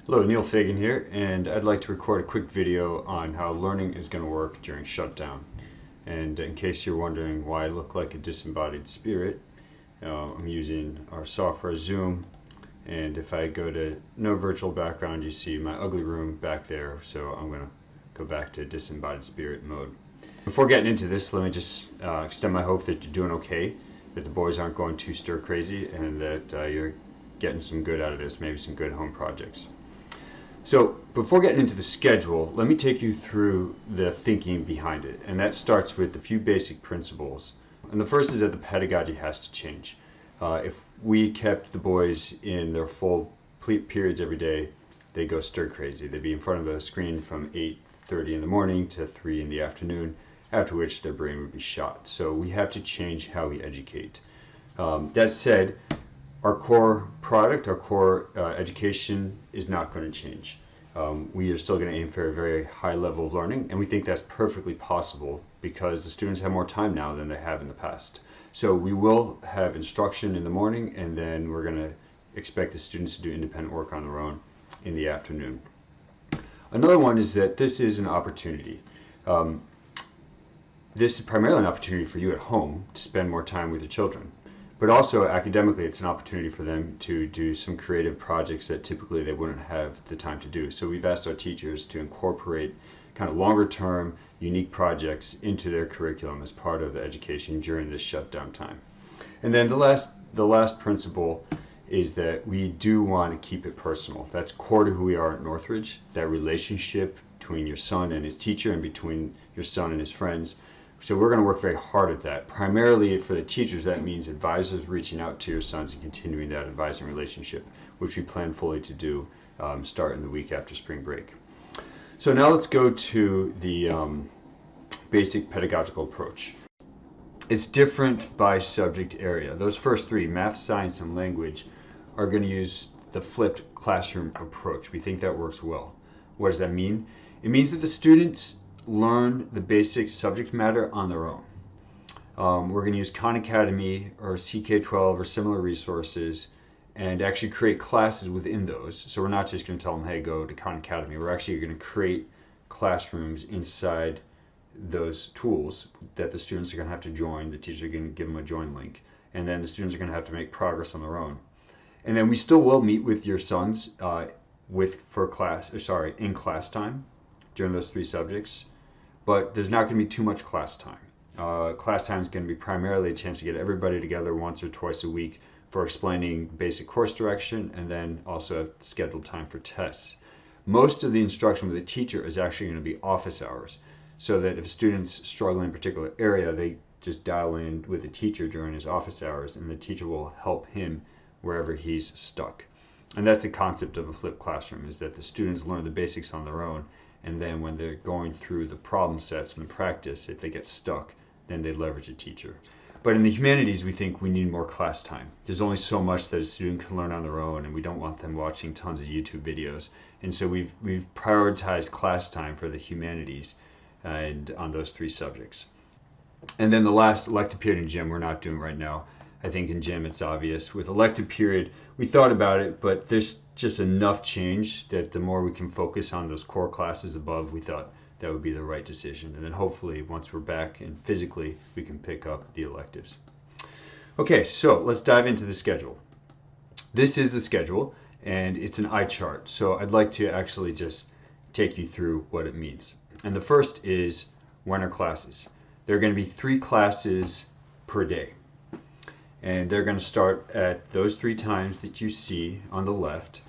Hello, Neil Fagan here, and I'd like to record a quick video on how learning is going to work during shutdown. And in case you're wondering why I look like a disembodied spirit, I'm using our software Zoom, and if I go to no virtual background, you see my ugly room back there, so I'm going to go back to disembodied spirit mode. Before getting into this, let me just extend my hope that you're doing okay, that the boys aren't going too stir crazy, and that you're getting some good out of this, maybe some good home projects. So before getting into the schedule, let me take you through the thinking behind it. And that starts with a few basic principles. And the first is that the pedagogy has to change. If we kept the boys in their full periods every day, they go stir crazy. They'd be in front of a screen from 8:30 in the morning to 3 in the afternoon, after which their brain would be shot. So we have to change how we educate. That said, our core product, our core education is not going to change. We are still going to aim for a very high level of learning, and we think that's perfectly possible because the students have more time now than they have in the past. So we will have instruction in the morning, and then we're going to expect the students to do independent work on their own in the afternoon. Another one is that this is an opportunity. This is primarily an opportunity for you at home to spend more time with your children. But also academically, it's an opportunity for them to do some creative projects that typically they wouldn't have the time to do. So we've asked our teachers to incorporate kind of longer term, unique projects into their curriculum as part of the education during this shutdown time. And then the last principle is that we do want to keep it personal. That's core to who we are at Northridge, that relationship between your son and his teacher and between your son and his friends. So we're going to work very hard at that. Primarily for the teachers, that means advisors reaching out to your sons and continuing that advising relationship, which we plan fully to do starting the week after spring break. So now let's go to the basic pedagogical approach. It's different by subject area. Those first three, math, science, and language, are going to use the flipped classroom approach. We think that works well. What does that mean? It means that the students learn the basic subject matter on their own. We're going to use Khan Academy or CK12 or similar resources and actually create classes within those. So we're not just going to tell them, hey, go to Khan Academy. We're actually going to create classrooms inside those tools that the students are going to have to join. The teacher are going to give them a join link. And then the students are going to have to make progress on their own. And then we still will meet with your sons in class time during those three subjects. But there's not going to be too much class time. Class time is going to be primarily a chance to get everybody together once or twice a week for explaining basic course direction and then also scheduled time for tests. Most of the instruction with the teacher is actually going to be office hours, so that if a student's struggling in a particular area, they just dial in with the teacher during his office hours and the teacher will help him wherever he's stuck. And that's the concept of a flipped classroom, is that the students learn the basics on their own. And then when they're going through the problem sets and the practice, if they get stuck, then they leverage a teacher. But in the humanities, we think we need more class time. There's only so much that a student can learn on their own, and we don't want them watching tons of YouTube videos. And so we've prioritized class time for the humanities and on those three subjects. And then the last, elective period in gym, we're not doing right now. I think in gym it's obvious. With elective period, we thought about it, but there's just enough change that the more we can focus on those core classes above, we thought that would be the right decision. And then hopefully once we're back and physically, we can pick up the electives. Okay, so let's dive into the schedule. This is the schedule, and it's an eye chart. So I'd like to actually just take you through what it means. And the first is, when are classes? There are going to be 3 classes per day. And they're going to start at those 3 times that you see on the left,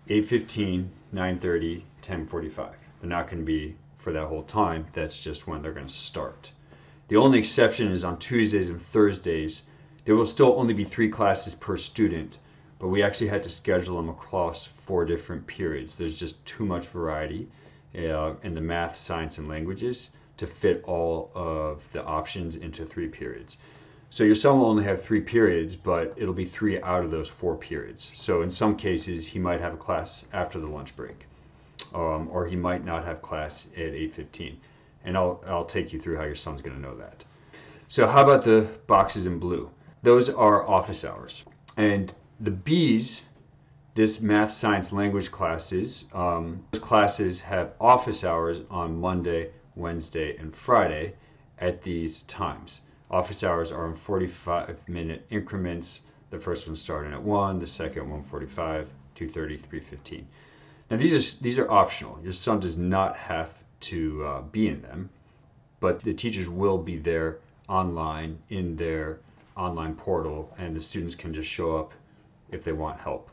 8:15, 9:30, 10:45. They're not going to be for that whole time. That's just when they're going to start. The only exception is on Tuesdays and Thursdays. There will still only be 3 classes per student, but we actually had to schedule them across 4 different periods. There's just too much variety in the math, science, and languages to fit all of the options into 3 periods. So your son will only have 3 periods, but it'll be 3 out of those 4 periods. So in some cases, he might have a class after the lunch break, or he might not have class at 8:15. And I'll take you through how your son's going to know that. So how about the boxes in blue? Those are office hours. And the B's This math, science, language classes, those classes have office hours on Monday, Wednesday, and Friday at these times. Office hours are in 45-minute increments. The first one starting at 1, the second 1:45, 2:30, 3:15. Now these are optional. Your son does not have to be in them, but the teachers will be there online in their online portal, and the students can just show up if they want help.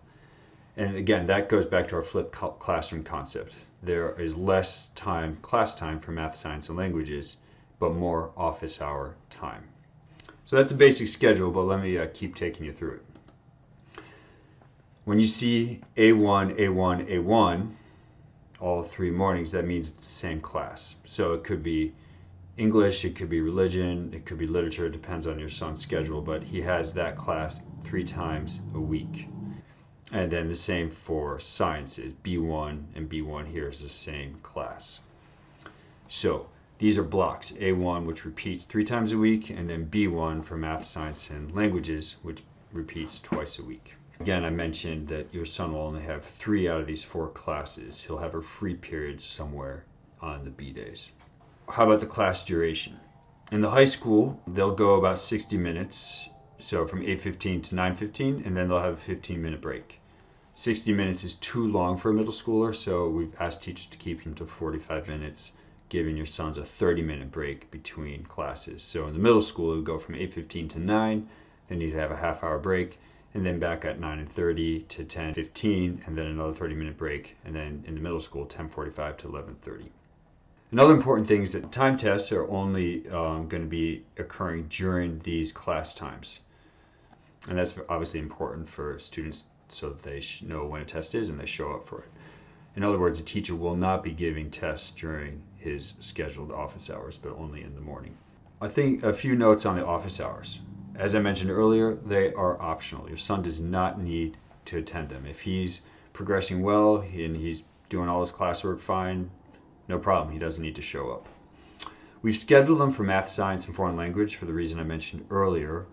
And again, that goes back to our flipped classroom concept. There is less time, class time for math, science, and languages, but more office hour time. So that's a basic schedule, but let me keep taking you through it. When you see A1, A1, A1, all 3 mornings, that means it's the same class. So it could be English, it could be religion, it could be literature, it depends on your son's schedule, but he has that class 3 times a week. And then the same for sciences. B1 and B1 here is the same class. So these are blocks. A1, which repeats 3 times a week, and then B1 for math, science, and languages, which repeats twice a week. Again, I mentioned that your son will only have 3 out of these 4 classes. He'll have a free period somewhere on the B days. How about the class duration? In the high school, they'll go about 60 minutes, so from 8:15 to 9:15, and then they'll have a 15-minute break. 60 minutes is too long for a middle schooler, so we've asked teachers to keep him to 45 minutes, giving your sons a 30-minute break between classes. So in the middle school, it would go from 8:15 to 9, then you'd have a half-hour break, and then back at 9:30 to 10:15, and then another 30-minute break, and then in the middle school, 10:45 to 11:30. Another important thing is that time tests are only going to be occurring during these class times. And that's obviously important for students so that they know when a test is and they show up for it. In other words, a teacher will not be giving tests during his scheduled office hours, but only in the morning. I think a few notes on the office hours. As I mentioned earlier, they are optional. Your son does not need to attend them. If he's progressing well and he's doing all his classwork fine, no problem. He doesn't need to show up. We've scheduled them for math, science, and foreign language for the reason I mentioned earlier.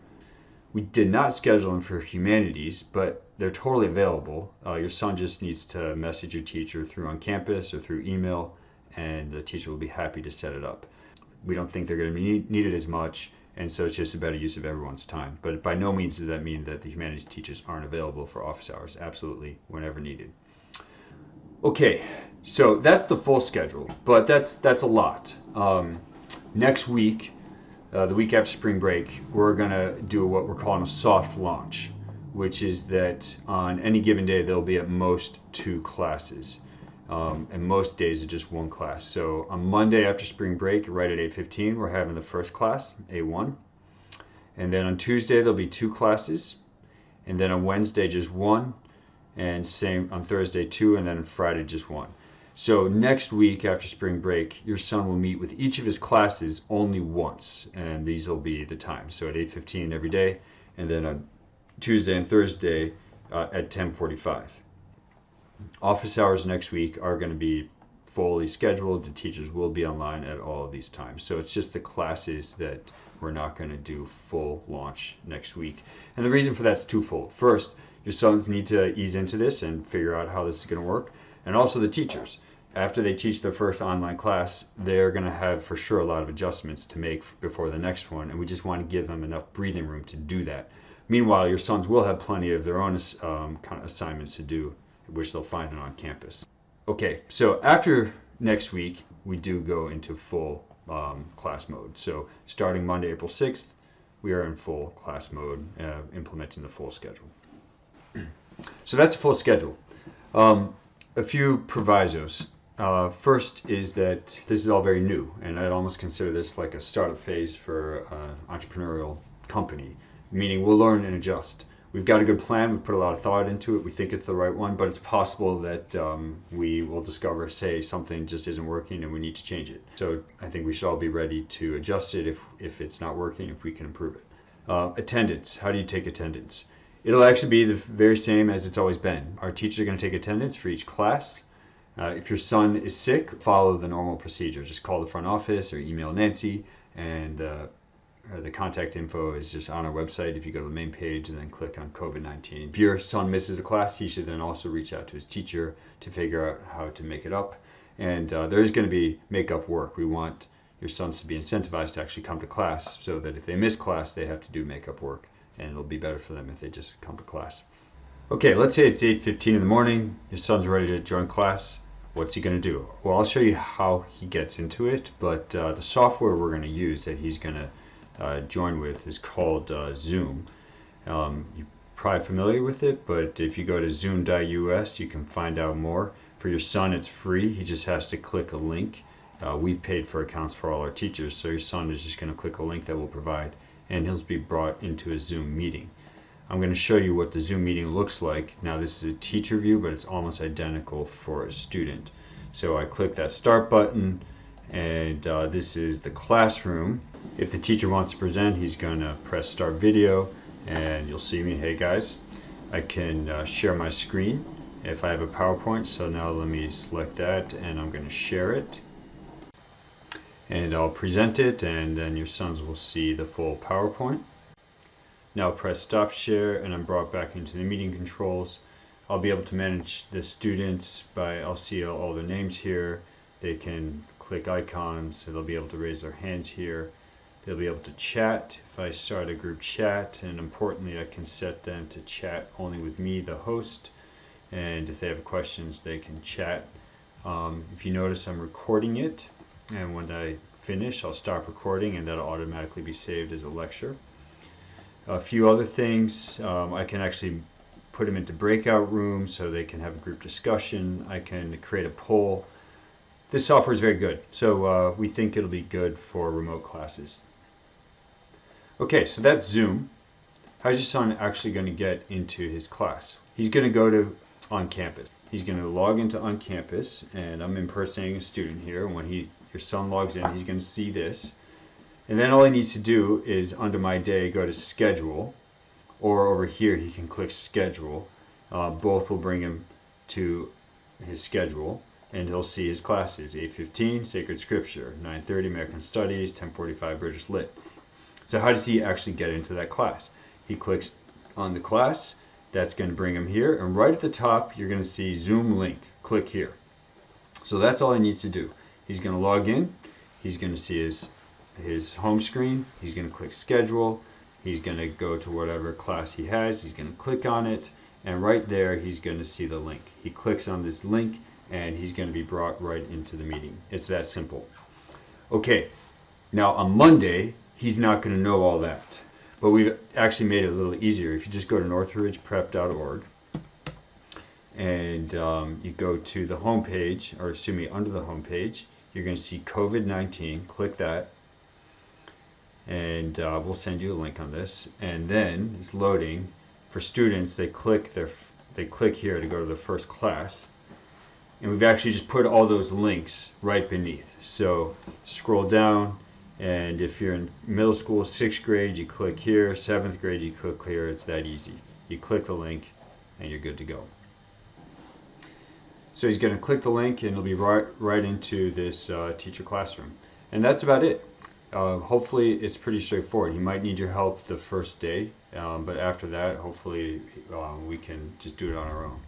We did not schedule them for humanities, but they're totally available. Your son just needs to message your teacher through on campus or through email, and the teacher will be happy to set it up. We don't think they're going to be needed as much, and so it's just a better use of everyone's time. But by no means does that mean that the humanities teachers aren't available for office hours. Absolutely, whenever needed. Okay, so that's the full schedule, but that's a lot. Next week, the week after spring break, we're going to do what we're calling a soft launch, which is that on any given day, there'll be at most 2 classes. And most days are just 1 class. So on Monday after spring break, right at 8:15, we're having the first class, A1. And then on Tuesday, there'll be 2 classes. And then on Wednesday, just 1. And same on Thursday, 2. And then on Friday, just 1. So next week after spring break, your son will meet with each of his classes only once, and these will be the times. So at 8:15 every day, and then on Tuesday and Thursday at 10:45. Office hours next week are going to be fully scheduled. The teachers will be online at all of these times. So it's just the classes that we're not going to do full launch next week. And the reason for that's twofold. First, your sons need to ease into this and figure out how this is going to work. And also the teachers. After they teach their first online class, they're going to have for sure a lot of adjustments to make before the next one, and we just want to give them enough breathing room to do that. Meanwhile, your sons will have plenty of their own kind of assignments to do, which they'll find on campus. Okay, so after next week, we do go into full class mode. So starting Monday, April 6th, we are in full class mode, implementing the full schedule. So that's a full schedule. A few provisos. First is that this is all very new, and I'd almost consider this like a startup phase for an entrepreneurial company, meaning we'll learn and adjust. We've got a good plan, we've put a lot of thought into it, we think it's the right one, but it's possible that we will discover, say, something just isn't working and we need to change it. So I think we should all be ready to adjust it if it's not working, if we can improve it. Attendance. How do you take attendance? It'll actually be the very same as it's always been. Our teachers are going to take attendance for each class. If your son is sick, follow the normal procedure. Just call the front office or email Nancy, and the contact info is just on our website. If you go to the main page and then click on COVID-19. If your son misses a class, he should then also reach out to his teacher to figure out how to make it up. And there's going to be make-up work. We want your sons to be incentivized to actually come to class, so that if they miss class, they have to do make-up work, and it'll be better for them if they just come to class. Okay, let's say it's 8:15 in the morning. Your son's ready to join class. What's he going to do? Well, I'll show you how he gets into it, but the software we're going to use that he's going to join with is called Zoom. You're probably familiar with it, but if you go to zoom.us, you can find out more. For your son, it's free. He just has to click a link. We've paid for accounts for all our teachers, so your son is just going to click a link that we'll provide, and he'll be brought into a Zoom meeting. I'm going to show you what the Zoom meeting looks like. Now, this is a teacher view, but it's almost identical for a student. So I click that start button, and this is the classroom. If the teacher wants to present, he's going to press start video, and you'll see me. Hey guys, I can share my screen if I have a PowerPoint. So now let me select that, and I'm going to share it, and I'll present it, and then your sons will see the full PowerPoint. Now press stop share, and I'm brought back into the meeting controls. I'll be able to manage the students by, I'll see all their names here. They can click icons, so they'll be able to raise their hands here. They'll be able to chat if I start a group chat, and importantly, I can set them to chat only with me, the host, and if they have questions, they can chat. If you notice, I'm recording it, and when I finish, I'll stop recording, and that'll automatically be saved as a lecture. A few other things, I can actually put them into breakout rooms so they can have a group discussion. I can create a poll. This software is very good, so we think it'll be good for remote classes. Okay, so that's Zoom. How's your son actually going to get into his class? He's going to go to On Campus. He's going to log into On Campus, and I'm impersonating a student here. When your son logs in, he's going to see this. And then all he needs to do is, under My Day, go to Schedule, or over here he can click Schedule. Both will bring him to his schedule, and he'll see his classes: 8:15 Sacred Scripture, 9:30 American Studies, 10:45 British Lit. So how does he actually get into that class? He clicks on the class. That's going to bring him here, and right at the top you're going to see Zoom link. Click here. So that's all he needs to do. He's going to log in. He's going to see his home screen. He's going to click schedule. He's going to go to whatever class he has. He's going to click on it, and right there he's going to see the link. He clicks on this link, and he's going to be brought right into the meeting. It's that simple. Okay, now on Monday he's not going to know all that, but we've actually made it a little easier. If you just go to northridgeprep.org and you go to the home page, or excuse me, under the home page, you're going to see COVID-19. Click that, and we'll send you a link on this. And then it's loading. For students, they click here to go to the first class, and we've actually just put all those links right beneath. So scroll down, and if you're in middle school, 6th grade, you click here. 7th grade, you click here. It's that easy. You click the link, and you're good to go. So he's going to click the link, and it'll be right into this teacher classroom. And that's about it. Hopefully it's pretty straightforward. He might need your help the first day, but after that, hopefully we can just do it on our own.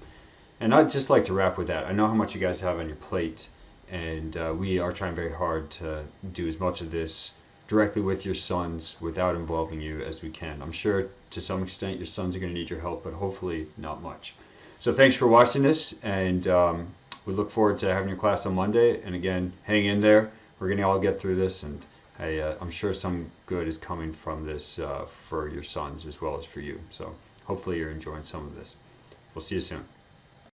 And I'd just like to wrap with that. I know how much you guys have on your plate, and we are trying very hard to do as much of this directly with your sons without involving you as we can. I'm sure to some extent your sons are going to need your help, but hopefully not much. So thanks for watching this, and we look forward to having your class on Monday. And again, hang in there. We're going to all get through this, and I'm sure some good is coming from this for your sons as well as for you. So hopefully you're enjoying some of this. We'll see you soon.